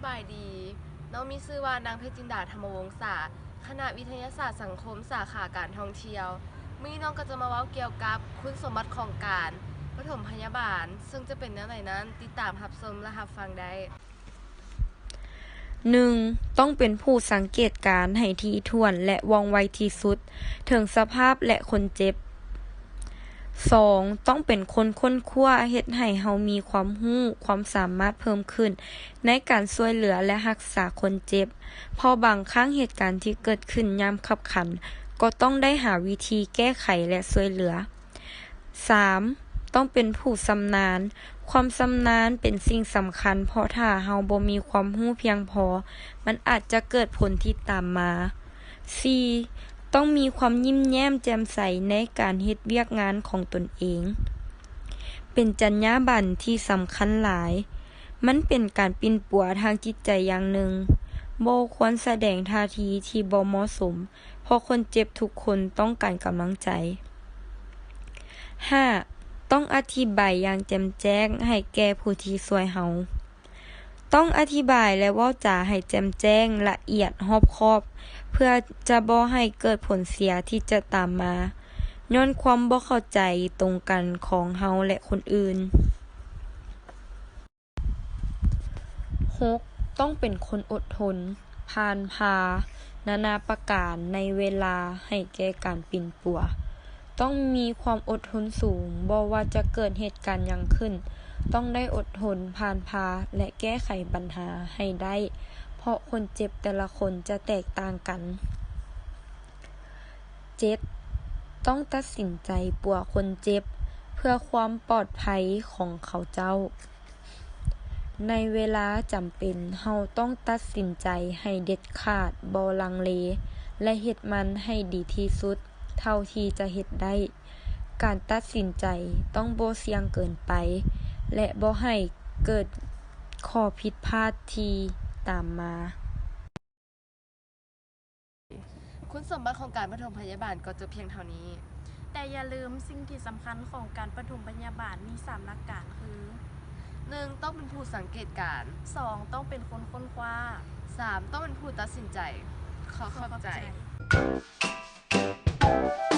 บายดีน้องมีชื่อว่านางเพชรจินดาธรรมวงศาคณะวิทยาศาสตร์สังคมสาขาการท่องเที่ยวมื้อนี้น้องก็จะมาเว้าเกี่ยวกับคุณสมบัติของการปฐมพยาบาลซึ่งจะเป็นแนวไหนนั้นติดตามรับชมและรับฟังได้ 1. ต้องเป็นผู้สังเกตการณ์ให้ถี่ถ้วนและว่องไวที่สุดถึงสภาพและคนเจ็บ 2. ต้องเป็นคนค้นคว้าเฮ็ดให้เฮามีความรู้ความสามารถเพิ่มขึ้นในการช่วยเหลือและรักษาคนเจ็บเพราะบางครั้งเหตุการณ์ที่เกิดขึ้นยามคับขันก็ต้องได้หาวิธีแก้ไขและช่วยเหลือ 3. ต้องเป็นผู้ชำนาญความชำนาญเป็นสิ่งสำคัญเพราะถ้าเฮาบ่มีความรู้เพียงพอมันอาจจะเกิดผลที่ตามมา 4. ต้องมีความยิ้มแย้มแจ่มใสในการเฮ็ดเวียกงานของตนเอง เป็นจรรยาบรรณที่สำคัญหลาย มันเป็นการปิ่นปัวทางจิตใจอย่างหนึ่งบ่ควรแสดงท่าทีที่บ่เหมาะสมเพราะคนเจ็บทุกคนต้องการกำลังใจ 5. ต้องอธิบายอย่างแจ่มแจ้งให้แก่ผู้ที่ช่วยเฮาต้องอธิบายและเว้าจาให้แจ่มแจ้งละเอียดรอบคอบเพื่อจะบ่ให้เกิดผลเสียที่จะตามมาย้อนความบ่เข้าใจตรงกันของเฮาและคนอื่น 6. ต้องเป็นคนอดทนผ่านพานานาประการในเวลาให้แก่การปิ่นปัวต้องมีความอดทนสูงบ่ว่าจะเกิดเหตุการณ์หยังขึ้นต้องได้อดทนผ่านพาและแก้ไขปัญหาให้ได้เพราะคนเจ็บแต่ละคนจะแตกต่างกัน 7. ต้องตัดสินใจปัวคนเจ็บเพื่อความปลอดภัยของเขาเจ้าในเวลาจำเป็นเฮาต้องตัดสินใจให้เด็ดขาดบ่ลังเลและเฮ็ดมันให้ดีที่สุดเท่าที่จะเฮ็ดได้การตัดสินใจต้องบ่เสี่ยงเกินไปและบ่ให้เกิดข้อผิดพลาดที่ตามมา คุณสมบัติของการปฐมพยาบาลก็จะเพียงเท่านี้ แต่อย่าลืมสิ่งที่สำคัญของการปฐมพยาบาลมี3หลักการคือ 1. ต้องเป็นผู้สังเกตการณ์ 2. ต้องเป็นคนค้นคว้า 3. ต้องเป็นผู้ตัดสินใจขอขอบใจ ใจ